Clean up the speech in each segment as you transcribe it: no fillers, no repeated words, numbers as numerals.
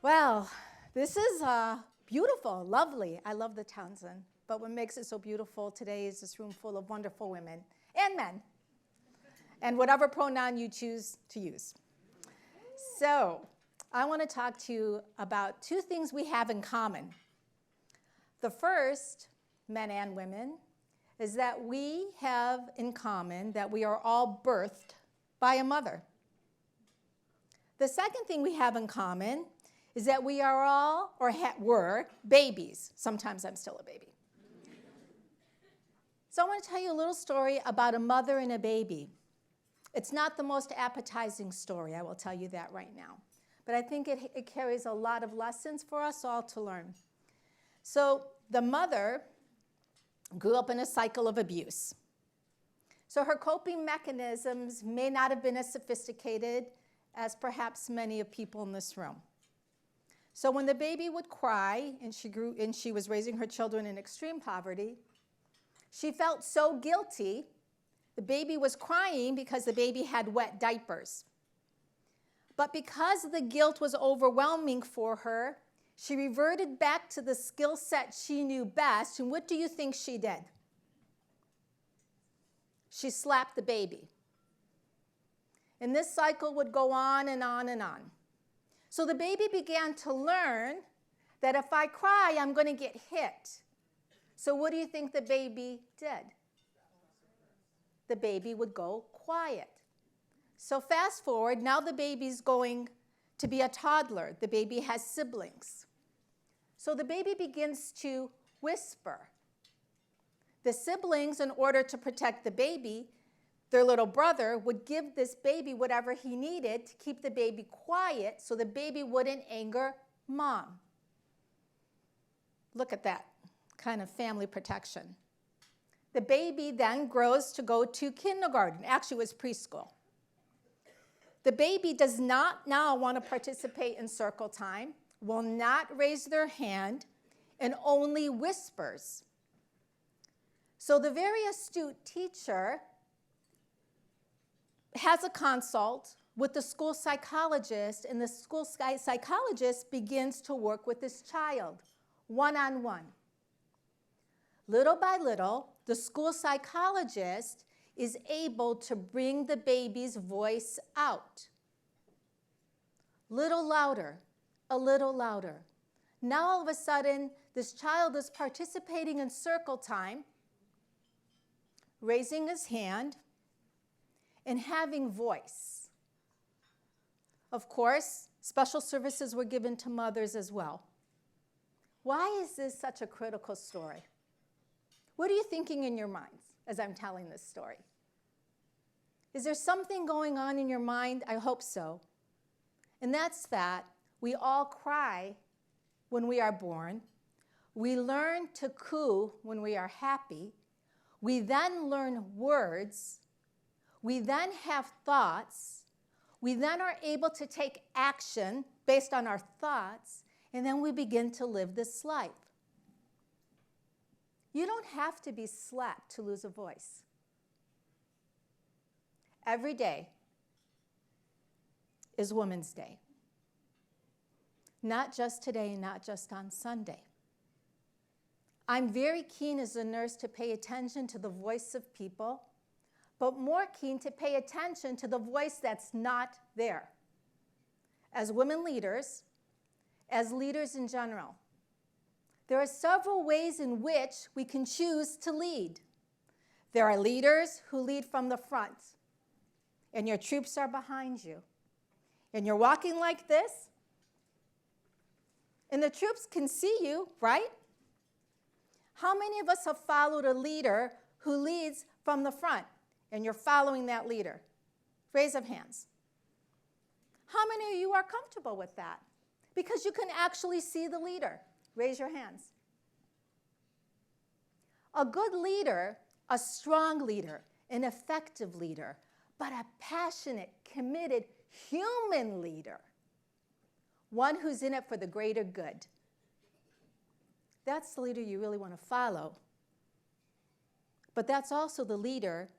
Well, this is beautiful, lovely. I love the Townsend. But what makes it so beautiful today is this room full of wonderful women and men, and whatever pronoun you choose to use. So I want to talk to you about two things we have in common. The first, men and women, is that we have in common that we are all birthed by a mother. The second thing we have in common is that we are all, or were, babies. Sometimes I'm still a baby. So I want to tell you a little story about a mother and a baby. It's not the most appetizing story, I will tell you that right now. But I think it carries a lot of lessons for us all to learn. So the mother grew up in a cycle of abuse. So her coping mechanisms may not have been as sophisticated as perhaps many of people in this room. So when the baby would cry, and she was raising her children in extreme poverty, she felt so guilty. The baby was crying because the baby had wet diapers. But because the guilt was overwhelming for her, she reverted back to the skill set she knew best, and what do you think she did? She slapped the baby. And this cycle would go on and on and on. So the baby began to learn that if I cry, I'm going to get hit. So what do you think the baby did? The baby would go quiet. So fast forward, now the baby's going to be a toddler. The baby has siblings. So the baby begins to whisper. The siblings, in order to protect the baby, their little brother would give this baby whatever he needed to keep the baby quiet so the baby wouldn't anger mom. Look at that kind of family protection. The baby then grows to go to kindergarten. Actually, it was preschool. The baby does not now want to participate in circle time, will not raise their hand, and only whispers. So the very astute teacher has a consult with the school psychologist, and the school psychologist begins to work with this child one-on-one. Little by little, the school psychologist is able to bring the baby's voice out. Little louder, a little louder. Now all of a sudden, this child is participating in circle time, raising his hand, and having voice. Of course, special services were given to mothers as well. Why is this such a critical story? What are you thinking in your minds as I'm telling this story? Is there something going on in your mind? I hope so. And that's that we all cry when we are born. We learn to coo when we are happy. We then learn words. We then have thoughts. We then are able to take action based on our thoughts, and then we begin to live this life. You don't have to be slapped to lose a voice. Every day is Women's Day. Not just today, not just on Sunday. I'm very keen as a nurse to pay attention to the voice of people, but more keen to pay attention to the voice that's not there. As women leaders, as leaders in general, there are several ways in which we can choose to lead. There are leaders who lead from the front, and your troops are behind you. And you're walking like this, and the troops can see you, right? How many of us have followed a leader who leads from the front, and you're following that leader? Raise of hands. How many of you are comfortable with that? Because you can actually see the leader. Raise your hands. A good leader, a strong leader, an effective leader, but a passionate, committed, human leader, one who's in it for the greater good. That's the leader you really want to follow. But that's also the leader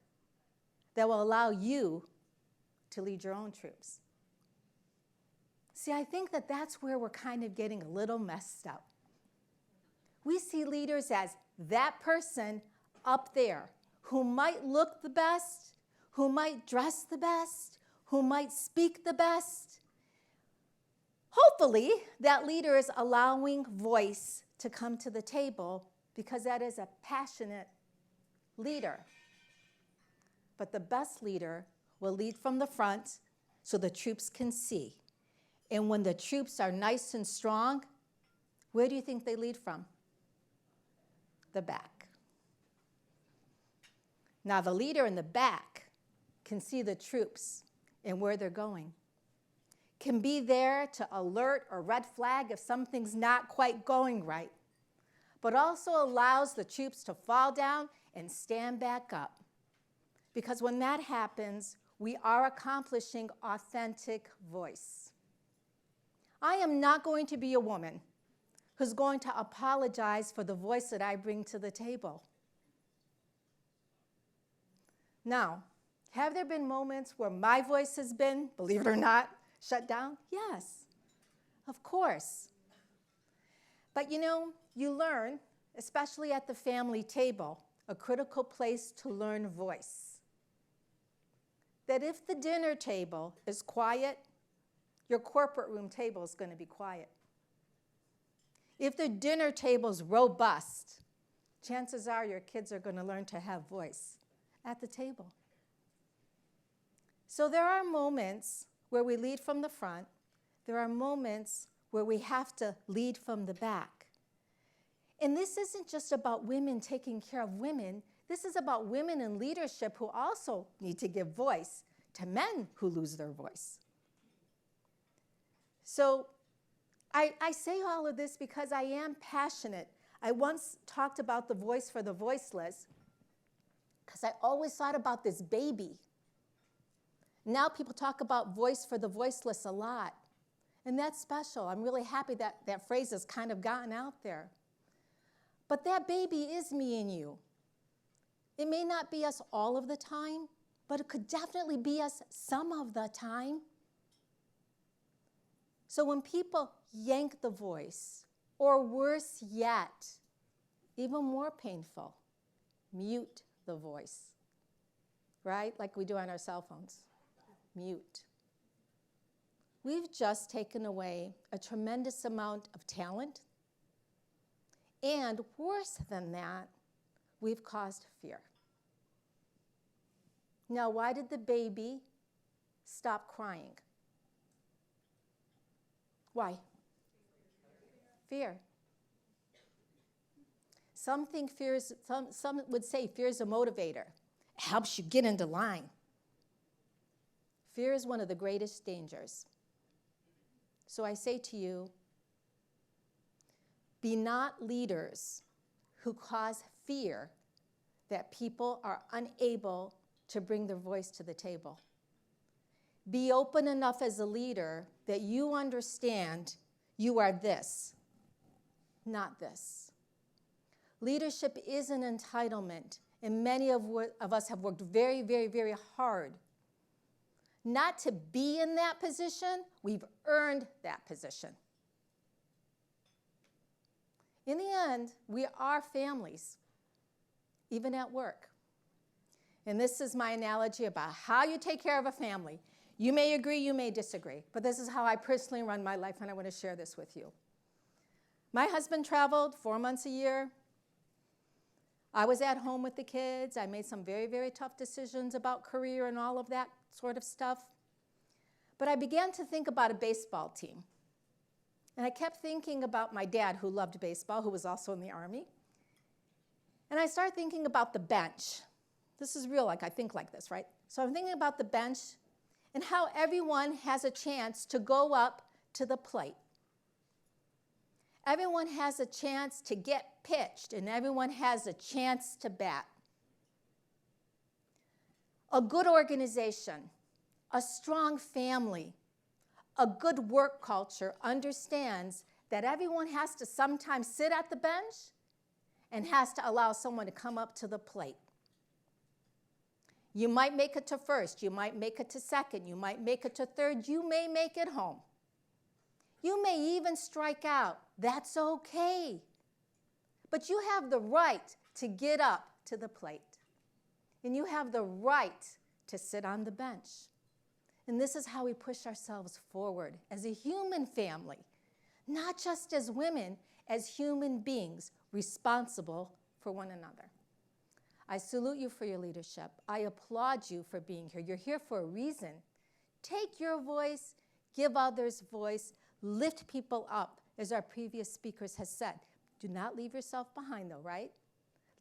that will allow you to lead your own troops. See, I think that that's where we're kind of getting a little messed up. We see leaders as that person up there who might look the best, who might dress the best, who might speak the best. Hopefully, that leader is allowing voice to come to the table because that is a passionate leader. But the best leader will lead from the front so the troops can see. And when the troops are nice and strong, where do you think they lead from? The back. Now, the leader in the back can see the troops and where they're going, can be there to alert or red flag if something's not quite going right, but also allows the troops to fall down and stand back up. Because when that happens, we are accomplishing authentic voice. I am not going to be a woman who's going to apologize for the voice that I bring to the table. Now, have there been moments where my voice has been, believe it or not, shut down? Yes, of course. But you know, you learn, especially at the family table, a critical place to learn voice. That if the dinner table is quiet, your corporate room table is going to be quiet. If the dinner table is robust, chances are your kids are going to learn to have voice at the table. So there are moments where we lead from the front. There are moments where we have to lead from the back. And this isn't just about women taking care of women. This is about women in leadership who also need to give voice to men who lose their voice. So I say all of this because I am passionate. I once talked about the voice for the voiceless because I always thought about this baby. Now people talk about voice for the voiceless a lot. And that's special. I'm really happy that that phrase has kind of gotten out there. But that baby is me and you. It may not be us all of the time, but it could definitely be us some of the time. So when people yank the voice, or worse yet, even more painful, mute the voice, right? Like we do on our cell phones. Mute. We've just taken away a tremendous amount of talent, and worse than that, we've caused fear. Now, why did the baby stop crying? Why? Fear. Some would say fear is a motivator. It helps you get into line. Fear is one of the greatest dangers. So I say to you, be not leaders who cause fear that people are unable to bring their voice to the table. Be open enough as a leader that you understand you are this, not this. Leadership is an entitlement, and many of us have worked very, very, very hard not to be in that position. We've earned that position. In the end, we are families, even at work. And this is my analogy about how you take care of a family. You may agree, you may disagree, but this is how I personally run my life, and I want to share this with you. My husband traveled 4 months a year. I was at home with the kids. I made some very, very tough decisions about career and all of that sort of stuff. But I began to think about a baseball team. And I kept thinking about my dad, who loved baseball, who was also in the Army. And I started thinking about the bench. This is real, like I think like this, right? So I'm thinking about the bench and how everyone has a chance to go up to the plate. Everyone has a chance to get pitched, and everyone has a chance to bat. A good organization, a strong family, a good work culture understands that everyone has to sometimes sit at the bench and has to allow someone to come up to the plate. You might make it to first, you might make it to second, you might make it to third, you may make it home. You may even strike out. That's okay. But you have the right to get up to the plate. And you have the right to sit on the bench. And this is how we push ourselves forward as a human family, not just as women, as human beings responsible for one another. I salute you for your leadership. I applaud you for being here. You're here for a reason. Take your voice, give others voice, lift people up, as our previous speakers has said. Do not leave yourself behind though, right?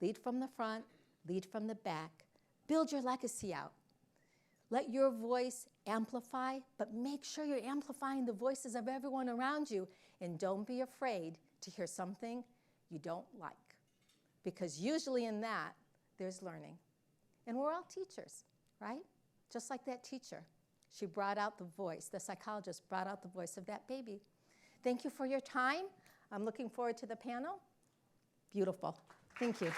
Lead from the front, lead from the back. Build your legacy out. Let your voice amplify, but make sure you're amplifying the voices of everyone around you, and don't be afraid to hear something you don't like, because usually in that, there's learning. And we're all teachers, right? Just like that teacher. She brought out the voice, the psychologist brought out the voice of that baby. Thank you for your time. I'm looking forward to the panel. Beautiful. Thank you.